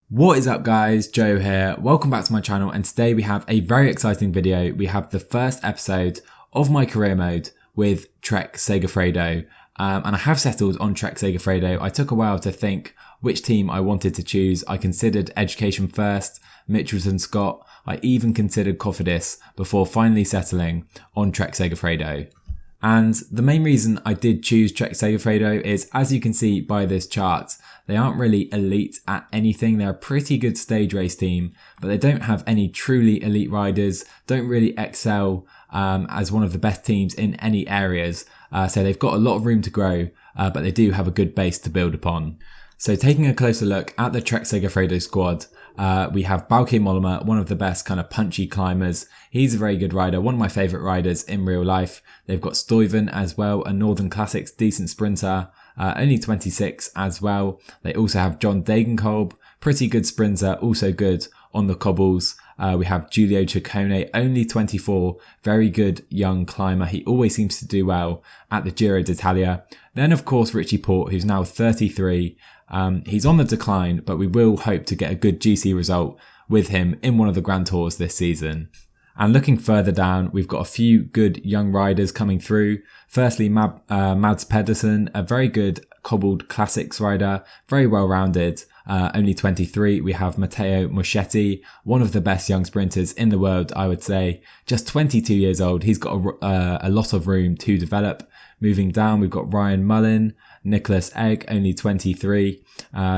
What is up guys, Joe here, welcome back to my channel, and today we have a very exciting video. We have the first episode of my career mode with Trek Segafredo, and I have settled on Trek Segafredo. I took a while to think which team I wanted to choose. I considered Education First, Mitchelton Scott, I even considered Cofidis before finally settling on Trek Segafredo. And the main reason I did choose Trek Segafredo is, as you can see by this chart, they aren't really elite at anything. They're a pretty good stage race team, but they don't have any truly elite riders, don't really excel as one of the best teams in any areas. So they've got a lot of room to grow, but they do have a good base to build upon. So taking a closer look at the Trek Segafredo squad, we have Bauke Mollema, one of the best kind of punchy climbers. He's a very good rider, one of my favourite riders in real life. They've got Stuyven as well, a Northern Classics decent sprinter, only 26 as well. They also have John Degenkolb, pretty good sprinter, also good on the cobbles. We have Giulio Ciccone, only 24, very good young climber. He always seems to do well at the Giro d'Italia. Then of course Richie Porte, who's now 33. He's on the decline, but we will hope to get a good GC result with him in one of the Grand Tours this season. And looking further down, we've got a few good young riders coming through. Firstly, Mads Pedersen, a very good cobbled classics rider, very well rounded, only 23. We have Matteo Moschetti, one of the best young sprinters in the world, I would say. Just 22 years old, he's got a lot of room to develop. Moving down, we've got Ryan Mullin, Nicholas Egg, only 23.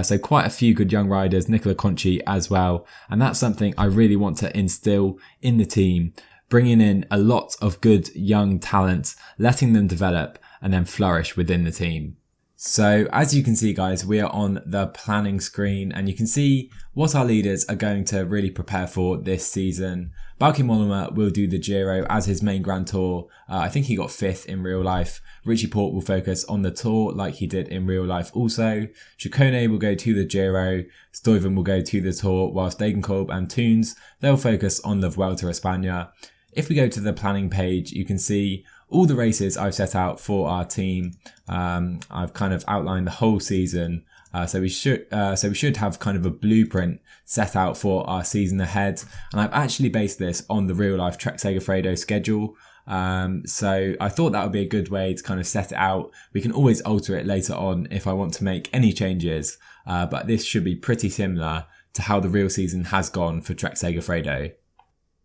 So quite a few good young riders, Nicola Conchi as well. And that's something I really want to instill in the team, bringing in a lot of good young talent, letting them develop and then flourish within the team. So as you can see guys, we are on the planning screen and you can see what our leaders are going to really prepare for this season. Bauke Mollema will do the Giro as his main Grand Tour. I think he got 5th in real life. Richie Porte will focus on the Tour like he did in real life also. Ciccone will go to the Giro. Stuyven will go to the Tour, whilst Degenkolb and Toons, they'll focus on the Vuelta a España. If we go to the planning page, you can see all the races I've set out for our team. I've kind of outlined the whole season. So we should have kind of a blueprint set out for our season ahead. And I've actually based this on the real life Trek Segafredo schedule. So I thought that would be a good way to kind of set it out. We can always alter it later on if I want to make any changes. But this should be pretty similar to how the real season has gone for Trek Segafredo.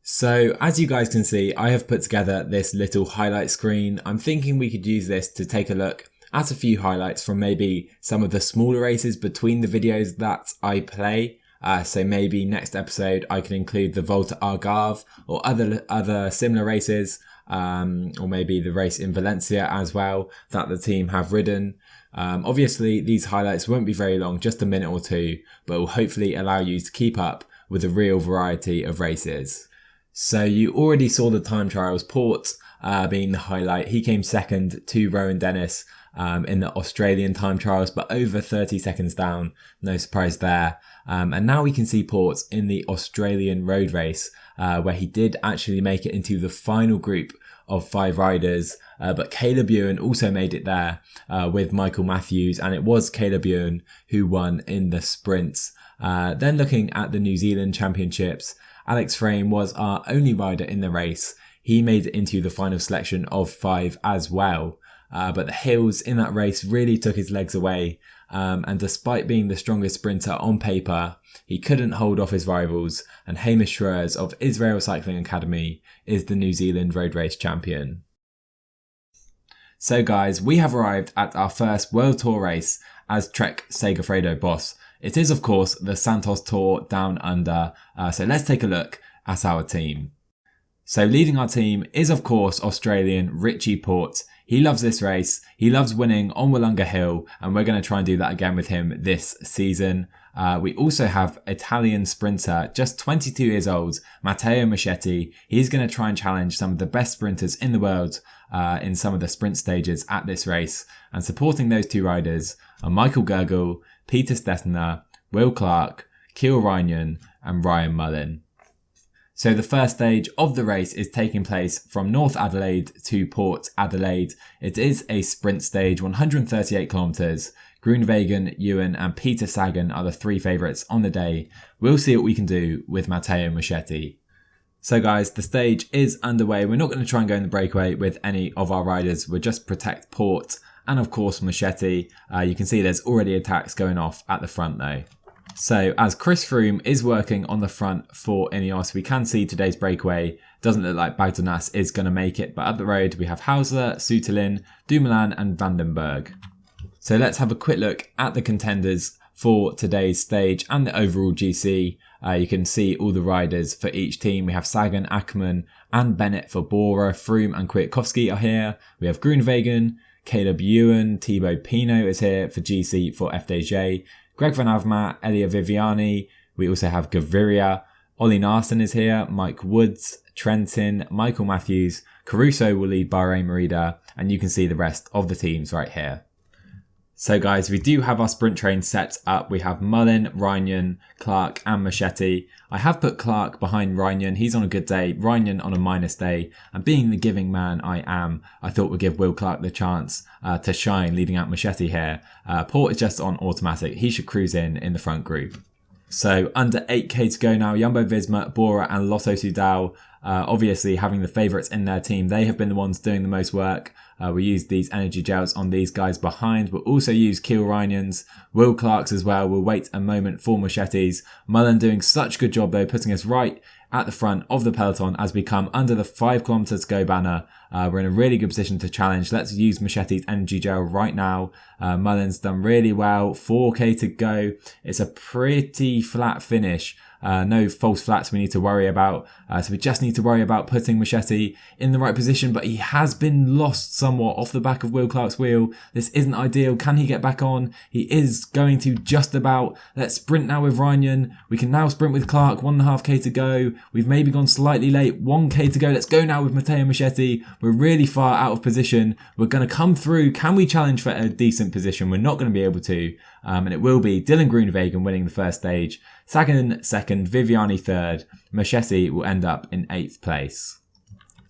So as you guys can see, I have put together this little highlight screen. I'm thinking we could use this to take a look at a few highlights from maybe some of the smaller races between the videos that I play. So maybe next episode I can include the Volta Algarve or other similar races, or maybe the race in Valencia as well that the team have ridden. Obviously these highlights won't be very long, just a minute or two, but will hopefully allow you to keep up with a real variety of races. So you already saw the time trials, Porte being the highlight. He came second to Rowan Dennis in the Australian time trials, but over 30 seconds down, no surprise there. And now we can see Porte in the Australian road race, where he did actually make it into the final group of 5 riders. But Caleb Ewan also made it there with Michael Matthews, and it was Caleb Ewan who won in the sprints. Then looking at the New Zealand Championships, Alex Frame was our only rider in the race. He made it into the final selection of 5 as well. But the hills in that race really took his legs away. And despite being the strongest sprinter on paper, he couldn't hold off his rivals. And Hamish Schroers of Israel Cycling Academy is the New Zealand road race champion. So guys, we have arrived at our first World Tour race as Trek Segafredo boss. It is of course the Santos Tour Down Under, so let's take a look at our team. So leading our team is of course Australian Richie Porte. He loves this race, he loves winning on Willunga Hill, and we're going to try and do that again with him this season. We also have Italian sprinter, just 22 years old, Matteo Moschetti. He's going to try and challenge some of the best sprinters in the world in some of the sprint stages at this race. And supporting those two riders are Michael Gergel, Peter Stettiner, Will Clark, Kiel Reinion and Ryan Mullin. So the first stage of the race is taking place from North Adelaide to Port Adelaide. It is a sprint stage, 138 kilometres, Groenewegen, Ewan and Peter Sagan are the 3 favourites on the day. We'll see what we can do with Matteo Moschetti. So guys, the stage is underway. We're not going to try and go in the breakaway with any of our riders. We'll just protect Porte and of course Moschetti. You can see there's already attacks going off at the front though. So as Chris Froome is working on the front for Ineos, we can see today's breakaway. Doesn't look like Bagdonas is going to make it, but up the road we have Hausler, Suterlin, Dumoulin and Vandenberg. So let's have a quick look at the contenders for today's stage and the overall GC. You can see all the riders for each team. We have Sagan, Ackermann and Bennett for Bora, Froome and Kwiatkowski are here. We have Groenewegen, Caleb Ewan, Thibaut Pinot is here for GC for FDJ. Greg Van Avermaet, Elia Viviani. We also have Gaviria. Ollie Narsson is here. Mike Woods, Trentin, Michael Matthews. Caruso will lead Bahrain Merida. And you can see the rest of the teams right here. So guys, we do have our sprint train set up. We have Mullin, Reinion, Clark and Moschetti. I have put Clark behind Reinion. He's on a good day. Reinion on a minus day. And being the giving man I am, I thought we'd give Will Clark the chance to shine leading out Moschetti here. Porte is just on automatic. He should cruise in the front group. So under 8k to go now. Jumbo-Visma, Bora and Lotto Soudal. Obviously having the favourites in their team. They have been the ones doing the most work. We use these energy gels on these guys behind. We'll also use Kiel Reinion's, Will Clark's as well. We'll wait a moment for Moschetti's. Mullin doing such a good job though, putting us right at the front of the peloton as we come under the 5 kilometres to go banner. We're in a really good position to challenge. Let's use Moschetti's energy gel right now. Mullin's done really well. 4k to go. It's a pretty flat finish. No false flats we need to worry about. So we just need to worry about putting Moschetti in the right position, but he has been lost somewhat off the back of Will Clark's wheel. This isn't ideal. Can he get back on? He is going to just about. Let's sprint now with Reinion. We can now sprint with Clark. 1.5k to go. We've maybe gone slightly late. 1k to go. Let's go now with Matteo Moschetti. We're really far out of position. We're going to come through. Can we challenge for a decent position? We're not going to be able to. And it will be Dylan Groenewegen winning the first stage. Sagan second, Viviani third. Moschetti will end up in 8th place.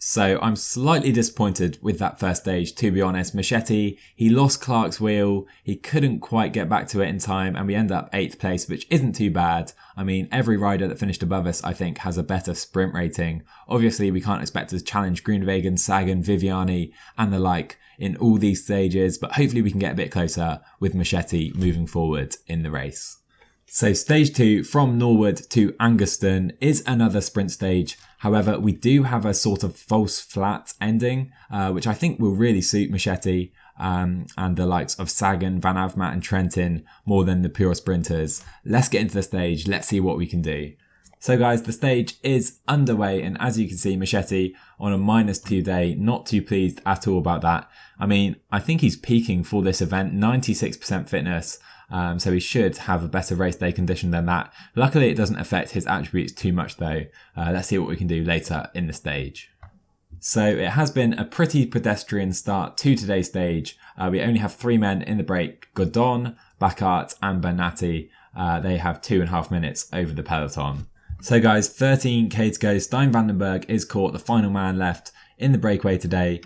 So I'm slightly disappointed with that first stage, to be honest. Moschetti, he lost Clark's wheel. He couldn't quite get back to it in time and we end up 8th place, which isn't too bad. I mean, every rider that finished above us, I think, has a better sprint rating. Obviously, we can't expect to challenge Groenewegen, Sagan, Viviani and the like in all these stages, but hopefully we can get a bit closer with Moschetti moving forward in the race. So stage 2 from Norwood to Angaston is another sprint stage. However, we do have a sort of false flat ending, which I think will really suit Moschetti and the likes of Sagan, Van Avermaet and Trentin more than the pure sprinters. Let's get into the stage. Let's see what we can do. So guys, the stage is underway and as you can see, Moschetti on a -2 day, not too pleased at all about that. I mean, I think he's peaking for this event, 96% fitness. So he should have a better race day condition than that. Luckily, it doesn't affect his attributes too much though. Let's see what we can do later in the stage. So it has been a pretty pedestrian start to today's stage. We only have 3 men in the break, Godon, Bacart and Bernati. They have 2.5 minutes over the peloton. So guys, 13k to go. Stein Vandenberg is caught, the final man left in the breakaway today.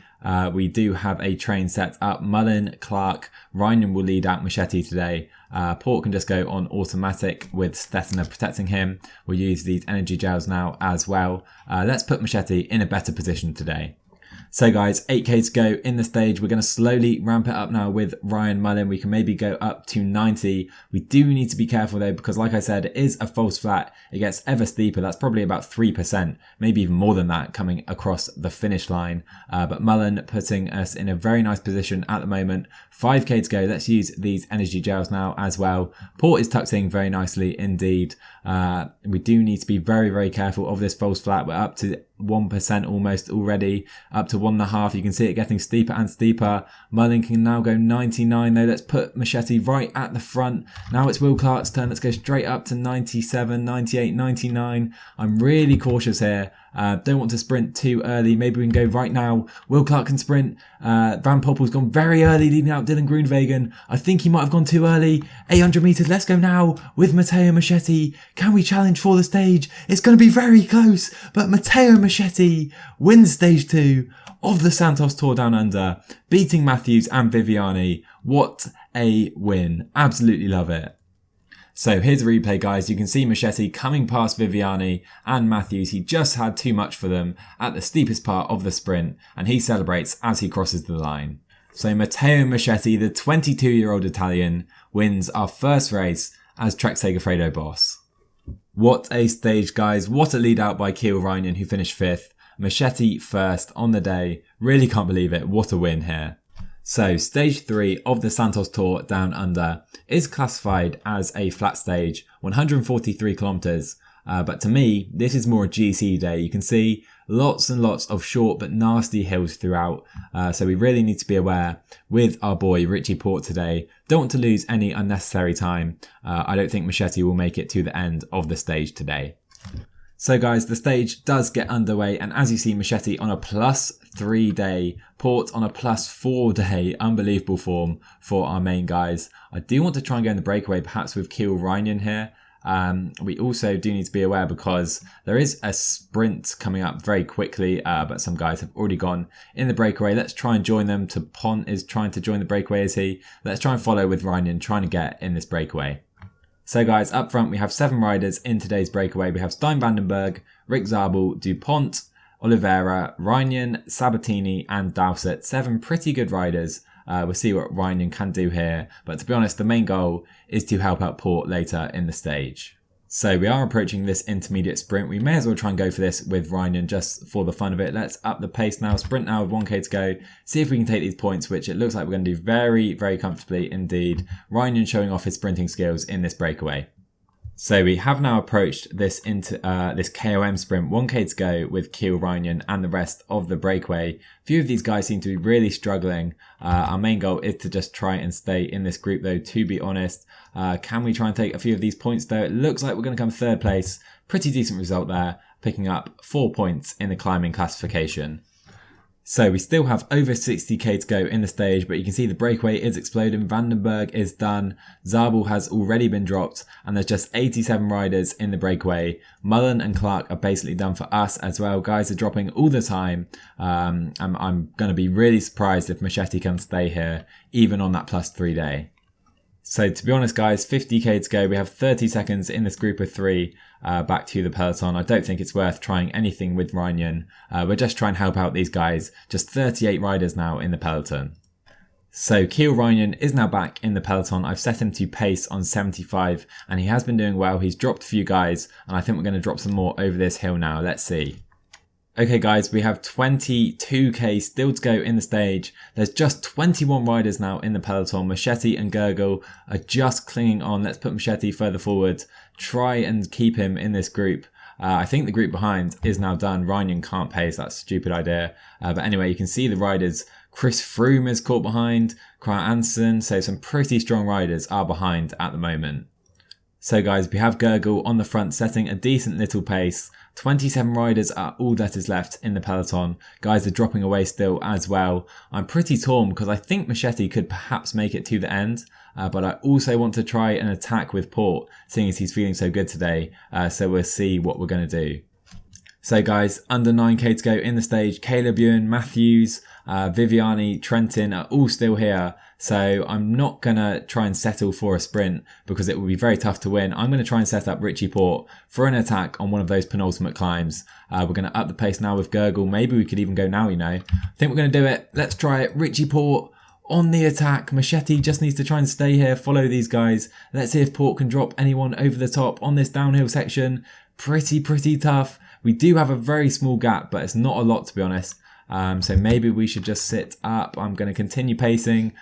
We do have a train set up. Mullin, Clark, Reinion will lead out Moschetti today. Porte can just go on automatic with Stettiner protecting him. We'll use these energy gels now as well. Let's put Moschetti in a better position today. So guys, 8k to go in the stage. We're going to slowly ramp it up now with Ryan Mullin. We can maybe go up to 90. We do need to be careful though, because like I said, it is a false flat. It gets ever steeper. That's probably about 3%, maybe even more than that coming across the finish line. But Mullin putting us in a very nice position at the moment. 5k to go. Let's use these energy gels now as well. Porte is tucked in very nicely indeed. We do need to be very, very careful of this false flat. We're up to 1% almost already, up to 1.5. You can see it getting steeper and steeper. Mullin can now go 99 though. Let's put Moschetti right at the front. Now it's Will Clark's turn. Let's go straight up to 97, 98, 99. I'm really cautious here. Don't want to sprint too early. Maybe we can go right now. Will Clark can sprint. Van Poppel's gone very early, leading out Dylan Groenewegen. I think he might have gone too early. 800 metres. Let's go now with Matteo Moschetti. Can we challenge for the stage? It's going to be very close, but Matteo Moschetti wins stage 2 of the Santos Tour Down Under, beating Matthews and Viviani. What a win. Absolutely love it. So here's a replay, guys. You can see Moschetti coming past Viviani and Matthews. He just had too much for them at the steepest part of the sprint, and he celebrates as he crosses the line. So Matteo Moschetti, the 22-year-old Italian, wins our first race as Trek Segafredo boss. What a stage, guys. What a lead out by Kiel Reinion, who finished 5th. Moschetti first on the day. Really can't believe it. What a win here. So stage 3 of the Santos Tour Down Under is classified as a flat stage, 143 kilometers. But to me, this is more a GC day. You can see lots and lots of short but nasty hills throughout. So we really need to be aware with our boy Richie Porte today. Don't want to lose any unnecessary time. I don't think Moschetti will make it to the end of the stage today. So guys, the stage does get underway, and as you see, Moschetti on a +3 day, Porte on a +4 day, unbelievable form for our main guys. I do want to try and go in the breakaway, perhaps with Kiel Reinion here. We also do need to be aware because there is a sprint coming up very quickly, but some guys have already gone in the breakaway. Let's try and join them. Porte is trying to join the breakaway, is he? Let's try and follow with Reinion, trying to get in this breakaway. So guys, up front we have 7 riders in today's breakaway. We have Stein Vandenberg, Rick Zabel, DuPont, Oliveira, Reinion, Sabatini and Dowsett. 7 pretty good riders. We'll see what Reinion can do here. But to be honest, the main goal is to help out Porte later in the stage. So we are approaching this intermediate sprint. We may as well try and go for this with Reinion just for the fun of it. Let's up the pace now. Sprint now with 1k to go. See if we can take these points, which it looks like we're going to do very, very comfortably indeed. Reinion showing off his sprinting skills in this breakaway. So we have now approached this KOM sprint, 1k to go with Kiel Reinion and the rest of the breakaway. A few of these guys seem to be really struggling. Our main goal is to just try and stay in this group though, to be honest. Can we try and take a few of these points though? It looks like we're going to come 3rd place. Pretty decent result there, picking up 4 points in the climbing classification. So we still have over 60k to go in the stage, but you can see the breakaway is exploding. Vandenberg is done. Zabel has already been dropped, and there's just 87 riders in the breakaway. Mullen and Clark are basically done for us as well. Guys are dropping all the time. I'm going to be really surprised if Moschetti can stay here, even on that +3 day. So to be honest guys, 50k to go. We have 30 seconds in this group of 3 back to the peloton. I don't think it's worth trying anything with Reinion. We're just trying to help out these guys. Just 38 riders now in the peloton. So Kiel Reinion is now back in the peloton. I've set him to pace on 75 and he has been doing well. He's dropped a few guys and I think we're going to drop some more over this hill now. Let's see. Okay guys, we have 22k still to go in the stage. There's just 21 riders now in the peloton. Moschetti and Gurgel are just clinging on. Let's put Moschetti further forward. Try and keep him in this group. I think the group behind is now done. Reinion can't pace, that's a stupid idea. But anyway, you can see the riders. Chris Froome is caught behind. Kryer Anson, so some pretty strong riders are behind at the moment. So guys, we have Gurgel on the front setting a decent little pace. 27 riders are all that is left in the peloton. Guys are dropping away still as well. I'm pretty torn because I think Moschetti could perhaps make it to the end. But I also want to try an attack with Porte, seeing as he's feeling so good today. So we'll see what we're going to do. So guys, under 9k to go in the stage. Caleb Ewan, Matthews, Viviani, Trentin are all still here. So I'm not going to try and settle for a sprint because it will be very tough to win. I'm going to try and set up Richie Porte for an attack on one of those penultimate climbs. We're going to up the pace now with Gurgel. Maybe we could even go now, you know. I think we're going to do it. Let's try it. Richie Porte on the attack. Moschetti just needs to try and stay here, follow these guys. Let's see if Porte can drop anyone over the top on this downhill section. Pretty tough. We do have a very small gap, but it's not a lot to be honest. So maybe we should just sit up. I'm going to continue pacing.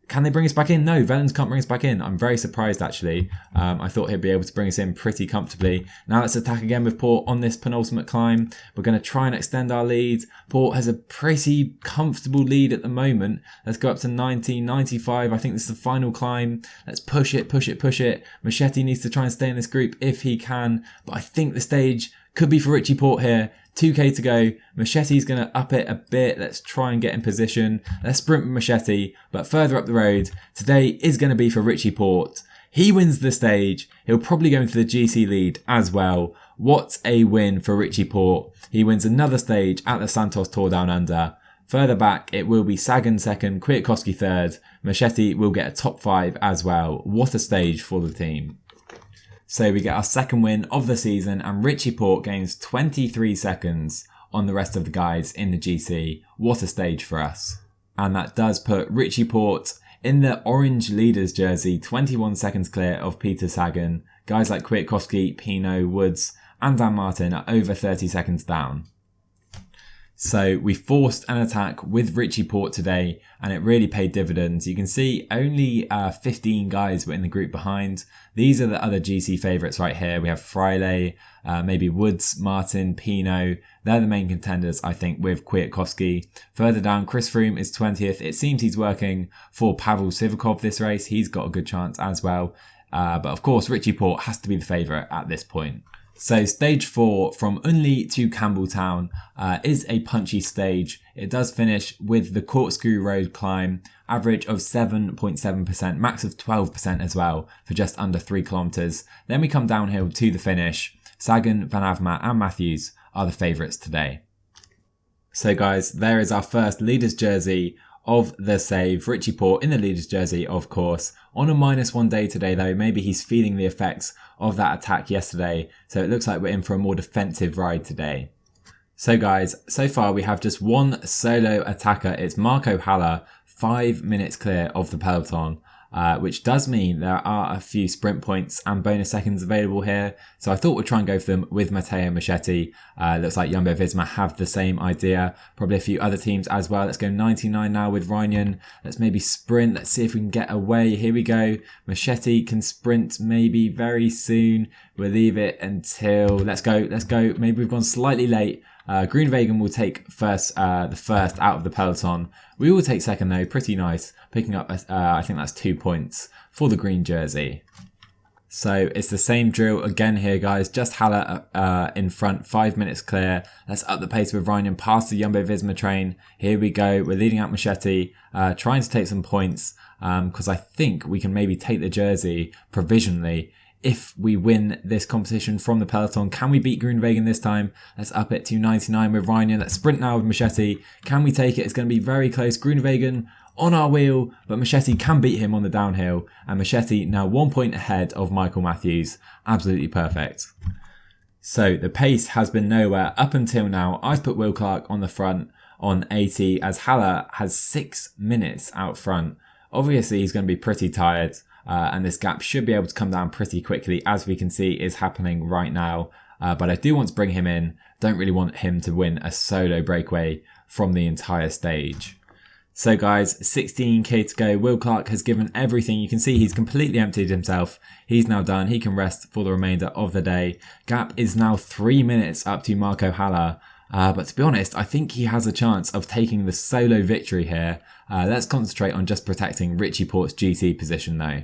Can they bring us back in? No, Vellens can't bring us back in. I'm very surprised actually. I thought he'd be able to bring us in pretty comfortably. Now let's attack again with Porte on this penultimate climb. We're going to try and extend our lead. Porte has a pretty comfortable lead at the moment. Let's go up to 90, 95. I think this is the final climb. Let's push it. Moschetti needs to try and stay in this group if he can. But I think the stage could be for Richie Porte here. 2k to go. Moschetti's going to up it a bit. Let's try and get in position. Let's sprint with Moschetti. But further up the road, today is going to be for Richie Porte. He wins the stage. He'll probably go into the GC lead as well. What a win for Richie Porte. He wins another stage at the Santos Tour Down Under. Further back, it will be Sagan second, Kwiatkowski third. Moschetti will get a top 5 as well. What a stage for the team. So we get our second win of the season, and Richie Porte gains 23 seconds on the rest of the guys in the GC. What a stage for us. And that does put Richie Porte in the orange leaders jersey, 21 seconds clear of Peter Sagan. Guys like Kwiatkowski, Pinot, Woods and Dan Martin are over 30 seconds down. So we forced an attack with Richie Porte today, and it really paid dividends. You can see only 15 guys were in the group behind. These are the other GC favourites right here. We have Austrailia, maybe Woods, Martin, Pinot. They're the main contenders, I think, with Kwiatkowski. Further down, Chris Froome is 20th. It seems he's working for Pavel Sivakov this race. He's got a good chance as well. But of course, Richie Porte has to be the favourite at this point. So stage 4 from Unley to Campbelltown is a punchy stage. It does finish with the Corkscrew Road climb, average of 7.7%, max of 12% as well for just under 3 kilometres. Then we come downhill to the finish. Sagan, Van Avermaet and Matthews are the favourites today. So guys, there is our first leaders jersey of the save. Richie Porte in the leaders jersey, of course. On a -1 day today though, maybe he's feeling the effects of that attack yesterday, so it looks like we're in for a more defensive ride today. So guys, so far we have just one solo attacker. It's Marco Haller, 5 minutes clear of the peloton, which does mean there are a few sprint points and bonus seconds available here. So I thought we'd try and go for them with Matteo and Moschetti. Looks like Jumbo-Visma have the same idea. Probably a few other teams as well. Let's go 99 now with Reinion. Let's maybe sprint. Let's see if we can get away. Here we go. Moschetti can sprint maybe very soon. We'll leave it until... Let's go. Maybe we've gone slightly late. Groenewegen will take the first out of the peloton. We will take second though, pretty nice. Picking up, I think that's 2 points for the green jersey. So it's the same drill again here guys, just Haller in front, 5 minutes clear. Let's up the pace with Reinion past the Jumbo-Visma train. Here we go, we're leading out Moschetti, trying to take some points because I think we can maybe take the jersey provisionally if we win this competition from the peloton. Can we beat Groenewegen this time? Let's up it to 99 with Reinion. Let's sprint now with Moschetti. Can we take it? It's going to be very close. Groenewegen on our wheel, but Moschetti can beat him on the downhill. And Moschetti now 1 point ahead of Michael Matthews. Absolutely perfect. So the pace has been nowhere up until now. I've put Will Clark on the front on 80 as Haller has 6 minutes out front. Obviously he's going to be pretty tired. And this gap should be able to come down pretty quickly, as we can see is happening right now. But I do want to bring him in. Don't really want him to win a solo breakaway from the entire stage. So guys, 16k to go. Will Clark has given everything. You can see he's completely emptied himself. He's now done. He can rest for the remainder of the day. Gap is now 3 minutes up to Marco Haller. But to be honest, I think he has a chance of taking the solo victory here. Let's concentrate on just protecting Richie Porte's GC position though.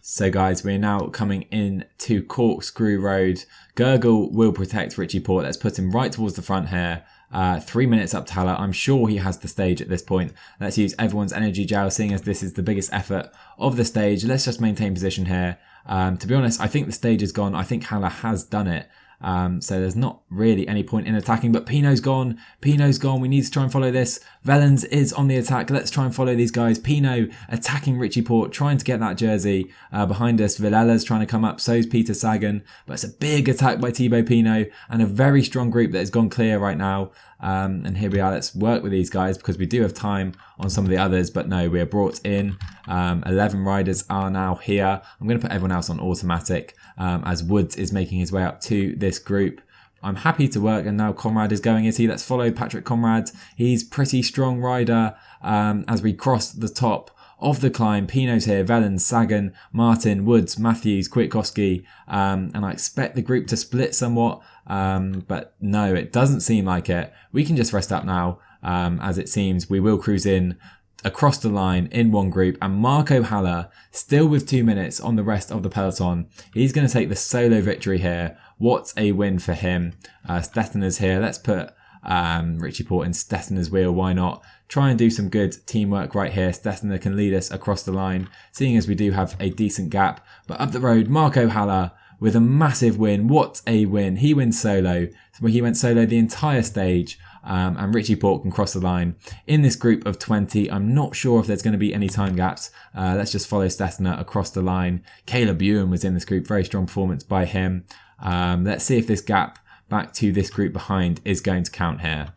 So guys, we're now coming in to Corkscrew Road. Gurgle will protect Richie Porte. Let's put him right towards the front here. 3 minutes up to Haller. I'm sure he has the stage at this point. Let's use everyone's energy gel, seeing as this is the biggest effort of the stage. Let's just maintain position here. To be honest, I think the stage is gone. I think Haller has done it. So there's not really any point in attacking, but Pinot's gone. Pinot's gone. We need to try and follow this. Wellens is on the attack. Let's try and follow these guys. Pinot attacking Richie Porte, trying to get that jersey behind us. Villela's trying to come up. So's Peter Sagan. But it's a big attack by Thibaut Pinot and a very strong group that has gone clear right now. And here we are. Let's work with these guys because we do have time on some of the others. But no, we are brought in. 11 riders are now here. I'm going to put everyone else on automatic as Woods is making his way up to this group. I'm happy to work, and now Conrad is going, is he? Let's follow Patrick Conrad. He's pretty strong rider as we cross the top of the climb. Pinot's here, Wellens, Sagan, Martin, Woods, Matthews, Kwiatkowski, and I expect the group to split somewhat, but no, it doesn't seem like it. We can just rest up now, as it seems we will cruise in across the line in one group, and Marco Haller still with 2 minutes on the rest of the peloton. He's going to take the solo victory here. What a win for him. Stettner's here. Let's put Richie Porte in Stettner's wheel. Why not? Try and do some good teamwork right here. Stettner can lead us across the line, seeing as we do have a decent gap. But up the road, Marco Haller with a massive win. What a win. He wins solo. He went solo the entire stage. And Richie Porte can cross the line in this group of 20. I'm not sure if there's going to be any time gaps. Let's just follow Stettiner across the line. Caleb Ewan was in this group. Very strong performance by him. Let's see if this gap back to this group behind is going to count here.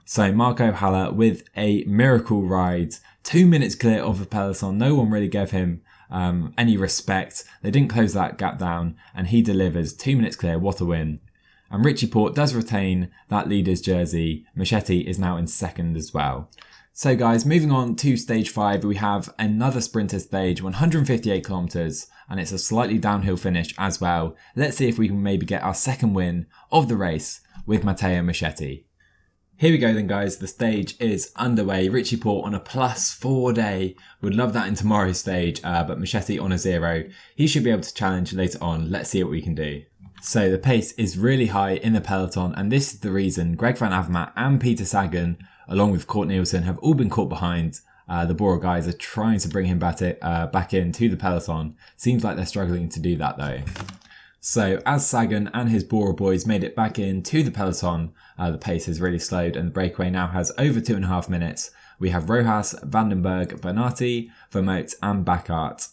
So Marco Haller with a miracle ride. 2 minutes clear of the peloton. No one really gave him any respect. They didn't close that gap down, and he delivers. 2 minutes clear. What a win. And Richie Porte does retain that leader's jersey. Moschetti is now in second as well. So guys, moving on to stage 5, we have another sprinter stage, 158 kilometers, and it's a slightly downhill finish as well. Let's see if we can maybe get our second win of the race with Matteo Moschetti. Here we go then guys, the stage is underway. Richie Porte on a +4 day. Would love that in tomorrow's stage, but Moschetti on a 0. He should be able to challenge later on. Let's see what we can do. So the pace is really high in the peloton, and this is the reason Greg van Avermaet and Peter Sagan, along with Kort Nielsen, have all been caught behind. The Bora guys are trying to bring him back into the peloton. Seems like they're struggling to do that though. So as Sagan and his Bora boys made it back into the peloton, the pace has really slowed and the breakaway now has over 2.5 minutes. We have Rojas, Vandenberg, Bernati, Vermote and Baccarat.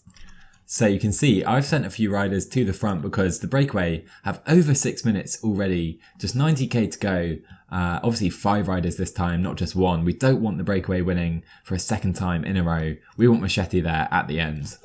So you can see I've sent a few riders to the front because the breakaway have over 6 minutes already, just 90k to go. Obviously 5 riders this time, not just 1. We don't want the breakaway winning for a second time in a row. We want Moschetti there at the end.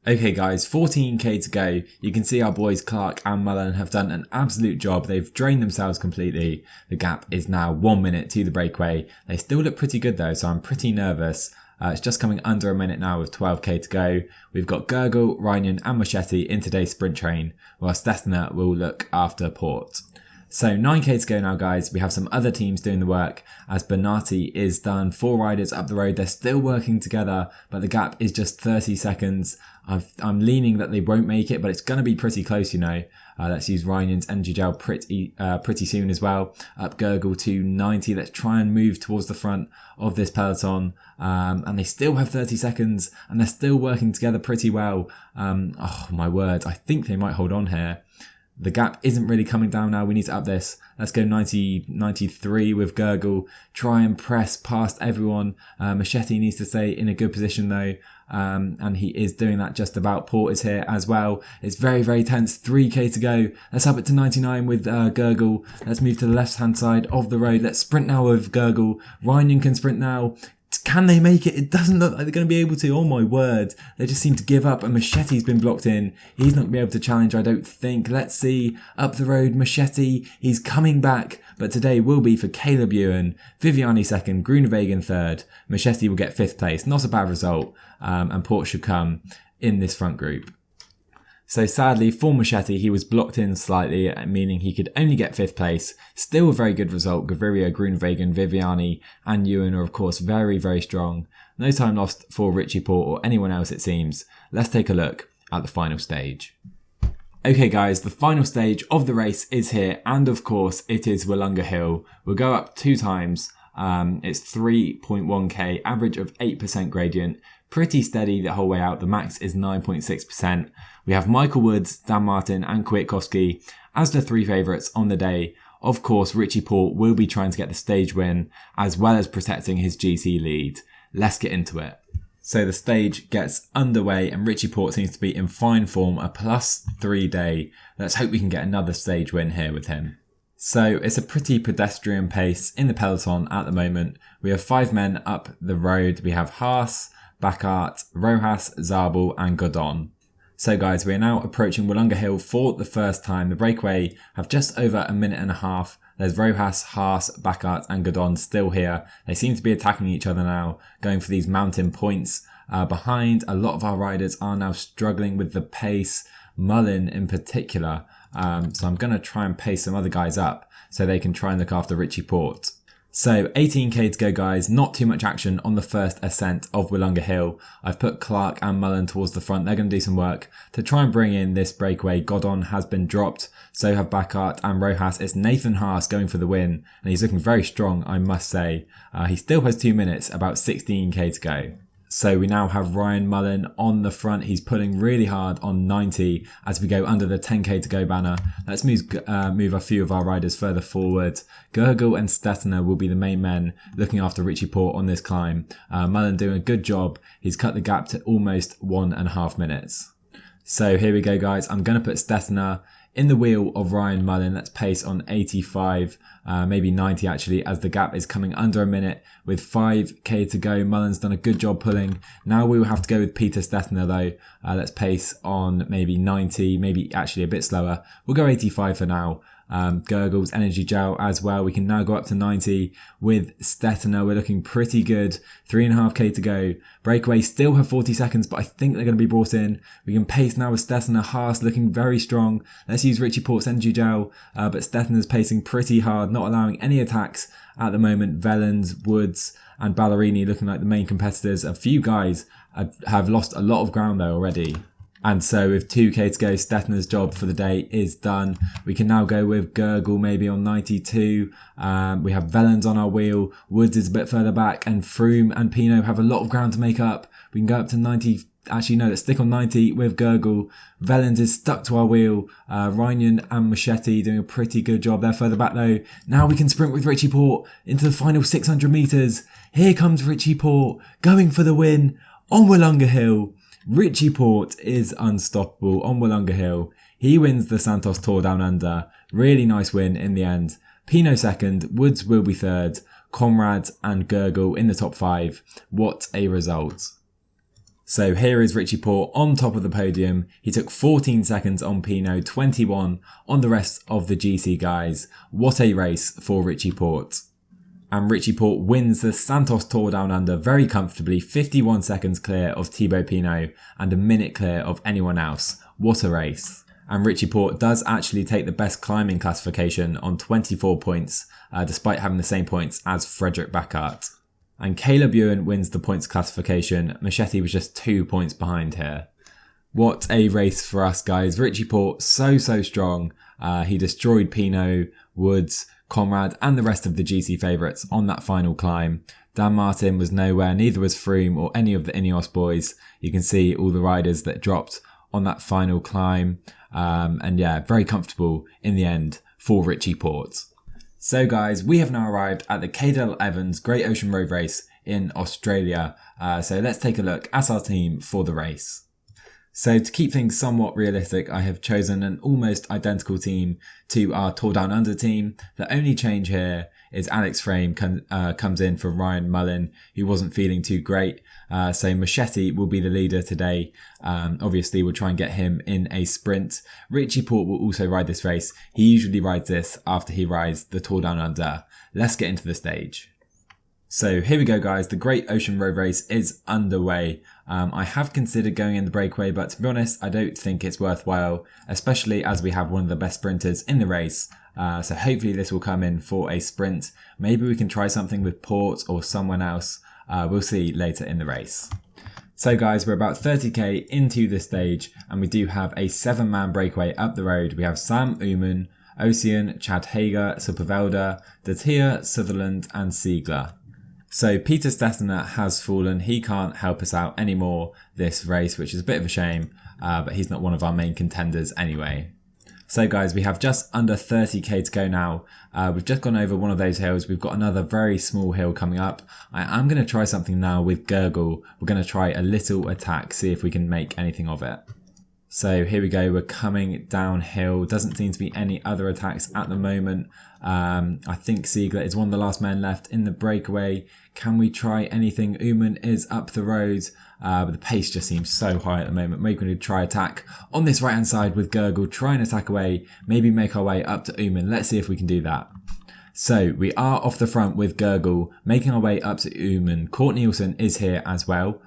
Okay guys, 14k to go. You can see our boys Clark and Mullen have done an absolute job. They've drained themselves completely. The gap is now 1 minute to the breakaway. They still look pretty good though, so I'm pretty nervous. It's just coming under a minute now with 12k to go. We've got Gurgel, Reinion and Moschetti in today's sprint train, while Stettiner will look after Porte. So 9k to go now guys. We have some other teams doing the work as Bernati is done. 4 riders up the road. They're still working together, but the gap is just 30 seconds. I'm leaning that they won't make it, but it's going to be pretty close, you know. Let's use Reinion's energy gel pretty soon as well. Up Gurgel to 90. Let's try and move towards the front of this peloton. And they still have 30 seconds and they're still working together pretty well. Oh my word, I think they might hold on here. The gap isn't really coming down now. We need to up this. Let's go 93 with Gurgel. Try and press past everyone. Moschetti needs to stay in a good position though. And he is doing that just about. Porte is here as well. It's very, very tense. 3k to go. Let's up it to 99 with Gurgel. Let's move to the left-hand side of the road. Let's sprint now with Gurgel. Reinion can sprint now. Can they make it? It doesn't look like they're going to be able to. Oh my word. They just seem to give up and Moschetti's been blocked in. He's not going to be able to challenge, I don't think. Let's see. Up the road, Moschetti. He's coming back. But today will be for Caleb Ewan. Viviani second. Groenewegen third. Moschetti will get 5th place. Not a bad result. And Porte should come in this front group. So sadly for Moschetti, he was blocked in slightly, meaning he could only get 5th place. Still a very good result. Gaviria, Groenewegen, Viviani and Ewan are of course very, very strong. No time lost for Richie Porte or anyone else it seems. Let's take a look at the final stage. Okay guys, the final stage of the race is here and of course it is Willunga Hill. We'll go up 2 times. It's 3.1k, average of 8% gradient. Pretty steady the whole way out. The max is 9.6%. We have Michael Woods, Dan Martin and Kwiatkowski as the 3 favourites on the day. Of course, Richie Porte will be trying to get the stage win as well as protecting his GC lead. Let's get into it. So the stage gets underway and Richie Porte seems to be in fine form, a +3 day. Let's hope we can get another stage win here with him. So it's a pretty pedestrian pace in the peloton at the moment. We have 5 men up the road. We have Haas, Baccarat, Rojas, Zabel and Godon. So guys, we are now approaching Willunga Hill for the first time. The breakaway have just over a minute and a half. There's Rojas, Haas, Baccarat and Godon still here. They seem to be attacking each other now, going for these mountain points. Behind, a lot of our riders are now struggling with the pace, Mullen in particular. So I'm going to try and pace some other guys up so they can try and look after Richie Porte. So 18k to go guys, not too much action on the first ascent of Willunga Hill. I've put Clark and Mullen towards the front. They're going to do some work to try and bring in this breakaway. Godon has been dropped, so have Baccarat and Rojas. It's Nathan Haas going for the win, and he's looking very strong, I must say. He still has 2 minutes, about 16k to go. So we now have Ryan Mullen on the front. He's pulling really hard on 90 as we go under the 10k to go banner. Let's move a few of our riders further forward. Gurgle and Stettiner will be the main men looking after Richie Porte on this climb. Mullen doing a good job. He's cut the gap to almost 1.5 minutes. So here we go, guys. I'm going to put Stettiner in the wheel of Ryan Mullen. Let's pace on 85, maybe 90 actually, as the gap is coming under a minute with 5k to go. Mullen's done a good job pulling. Now we will have to go with Peter Stettiner though. Let's pace on maybe 90, maybe actually a bit slower. We'll go 85 for now. Gurgle's energy gel as well. We can now go up to 90 with Stettiner. We're looking pretty good. 3.5k to go. Breakaway still have 40 seconds, but I think they're going to be brought in. We can pace now with Stettiner. Haas looking very strong. Let's use Richie Porte's energy gel, but Stettiner's pacing pretty hard, not allowing any attacks at the moment. Vellens, Woods and Ballerini looking like the main competitors. A few guys have lost a lot of ground though already. And so with 2k to go, Stettiner's job for the day is done. We can now go with Gurgle maybe on 92. We have Vellens on our wheel. Woods is a bit further back, and Froome and Pinot have a lot of ground to make up. We can go up to 90. Actually, no, let's stick on 90 with Gurgle. Vellens is stuck to our wheel. Ryan and Moschetti doing a pretty good job. They're further back though. Now we can sprint with Richie Porte into the final 600 metres. Here comes Richie Porte going for the win on Wollonga Hill. Richie Porte is unstoppable on Wollonga Hill. He wins the Santos Tour Down Under. Really nice win in the end. Pinot second, Woods will be third, Conrad and Gurgle in the top 5. What a result. So here is Richie Porte on top of the podium. He took 14 seconds on Pinot, 21 on the rest of the GC guys. What a race for Richie Porte. And Richie Porte wins the Santos Tour Down Under very comfortably, 51 seconds clear of Thibaut Pinot and a minute clear of anyone else. What a race. And Richie Porte does actually take the best climbing classification on 24 points, despite having the same points as Frederick Bacart. And Caleb Ewan wins the points classification. Moschetti was just 2 points behind here. What a race for us, guys. Richie Porte, so strong. He destroyed Pinot, Woods, Conrad and the rest of the GC favourites on that final climb. Dan Martin was nowhere, neither was Froome or any of the Ineos boys. You can see all the riders that dropped on that final climb. And yeah, very comfortable in the end for Richie Porte. So guys, we have now arrived at the Cadel Evans Great Ocean Road Race in Australia. So let's take a look at our team for the race. So to keep things somewhat realistic, I have chosen an almost identical team to our Tour Down Under team. The only change here is Alex Frame comes in for Ryan Mullen, who wasn't feeling too great. So Moschetti will be the leader today. Obviously, we'll try and get him in a sprint. Richie Porte will also ride this race. He usually rides this after he rides the Tour Down Under. Let's get into the stage. So here we go, guys. The Great Ocean Road Race is underway. I have considered going in the breakaway, but to be honest, I don't think it's worthwhile, especially as we have one of the best sprinters in the race. So hopefully this will come in for a sprint. Maybe we can try something with Porte or someone else. We'll see later in the race. So guys, we're about 30k into this stage, and we do have a 7-man breakaway up the road. We have Sam Oomen, Ocean, Chad Hager, Supervelda, Datia, Sutherland and Siegler. So Peter Stettiner has fallen. He can't help us out anymore this race, which is a bit of a shame, but he's not one of our main contenders anyway. So guys, we have just under 30k to go now. We've just gone over one of those hills. We've got another very small hill coming up. I am going to try something now with Gurgle. We're going to try a little attack, see if we can make anything of it. So here we go, we're coming downhill. Doesn't seem to be any other attacks at the moment. I think Siegler is one of the last men left in the breakaway. Can we try anything? Oomen is up the road, but the pace just seems so high at the moment. We're going to try attack on this right hand side with Gurgle, try and attack away, maybe make our way up to Oomen. Let's see if we can do that. So we are off the front with Gurgle, making our way up to Oomen. Court Nielsen is here as well,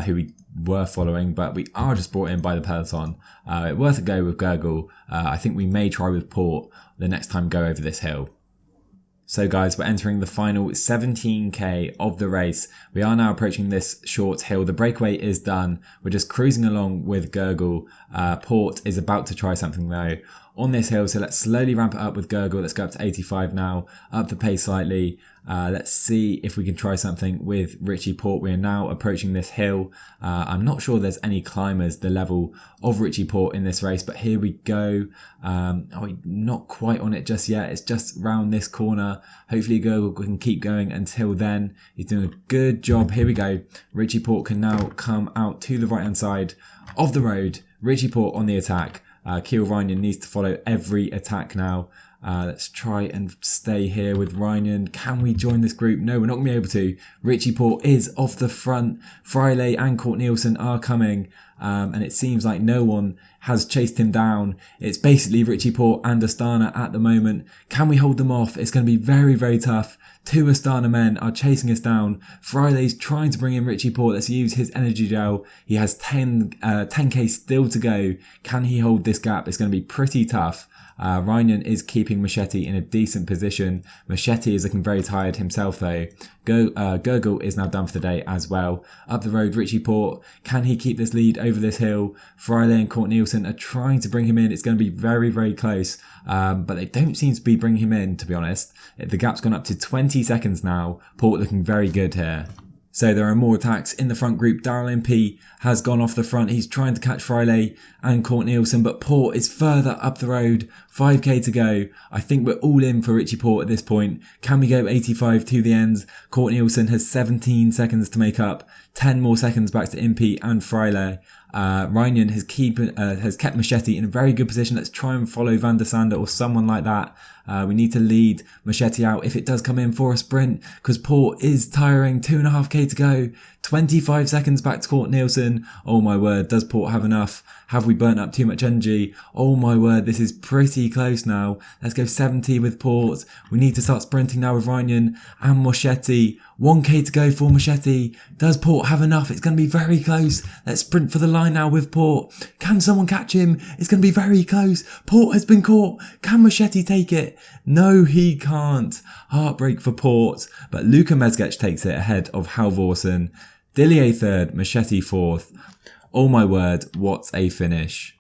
who we were following, but we are just brought in by the peloton. Worth a go with Gurgle. I think we may try with Porte the next time we go over this hill. So guys, we're entering the final 17k of the race. We are now approaching this short hill. The breakaway is done. We're just cruising along with Gurgle. Porte is about to try something though on this hill. So let's slowly ramp it up with Gurgle. Let's go up to 85 now, up the pace slightly. Let's see if we can try something with Richie Porte. We are now approaching this hill. I'm not sure there's any climbers the level of Richie Porte in this race, but here we go. Not quite on it just yet. It's just round this corner. Hopefully Gurgle can keep going until then. He's doing a good job. Here we go. Richie Porte can now come out to the right hand side of the road. Richie Porte on the attack. Keel Ryan needs to follow every attack now. Let's try and stay here with Ryan. Can we join this group? No, we're not going to be able to. Richie Porte is off the front. Freile and Court Nielsen are coming. And it seems like no one has chased him down. It's basically Richie Porte and Astana at the moment. Can we hold them off? It's going to be very, very tough. 2 Astana men are chasing us down. Freile's trying to bring in Richie Porte. Let's use his energy gel. He has 10k still to go. Can he hold this gap? It's going to be pretty tough. Ryan is keeping Moschetti in a decent position. Moschetti is looking very tired himself though. Gurgle is now done for the day as well. Up the road, Richie Porte. Can he keep this lead over this hill? Freile and Court Nielsen are trying to bring him in. It's going to be very, very close. But they don't seem to be bringing him in, to be honest. The gap's gone up to 20 seconds now. Porte looking very good here. So there are more attacks in the front group. Daryl MP has gone off the front. He's trying to catch Freile and Court Nielsen, but Porte is further up the road. 5k to go. I think we're all in for Richie Porte at this point. Can we go 85 to the end? Court Nielsen has 17 seconds to make up. 10 more seconds back to MP and Freile. Ryan has kept Moschetti in a very good position. Let's try and follow Van der Sande or someone like that. We need to lead Moschetti out if it does come in for a sprint, because Porte is tiring. 2.5k to go. 25 seconds back to Court Nielsen. Oh my word, does Porte have enough? Have we burnt up too much energy? Oh my word, this is pretty close now. Let's go 70 with Porte. We need to start sprinting now with Ryan and Moschetti. 1k to go for Moschetti. Does Porte have enough? It's going to be very close. Let's sprint for the line now with Porte. Can someone catch him? It's going to be very close. Porte has been caught. Can Moschetti take it? No, he can't. Heartbreak for Porte. But Luka Mezgec takes it ahead of Halvorsen. Dillier third, Moschetti fourth. Oh my word, what a finish.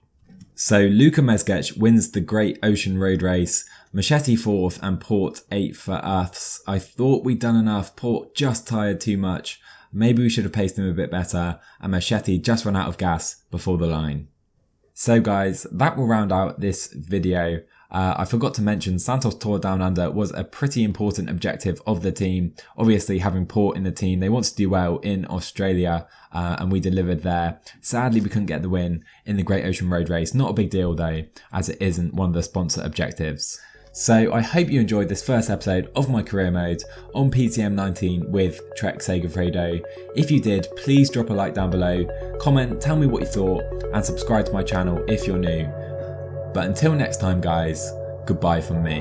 So Luka Mezgec wins the Great Ocean Road Race. Moschetti fourth and Porte 8th for us. I thought we'd done enough. Porte just tired too much. Maybe we should have paced him a bit better. And Moschetti just ran out of gas before the line. So guys, that will round out this video. I forgot to mention Santos Tour Down Under was a pretty important objective of the team. Obviously having Porte in the team, they want to do well in Australia and we delivered there. Sadly we couldn't get the win in the Great Ocean Road Race. Not a big deal though, as it isn't one of the sponsor objectives. So I hope you enjoyed this first episode of my career mode on PTM 19 with Trek Segafredo. If you did, please drop a like down below, comment, tell me what you thought and subscribe to my channel if you're new. But until next time guys, goodbye from me.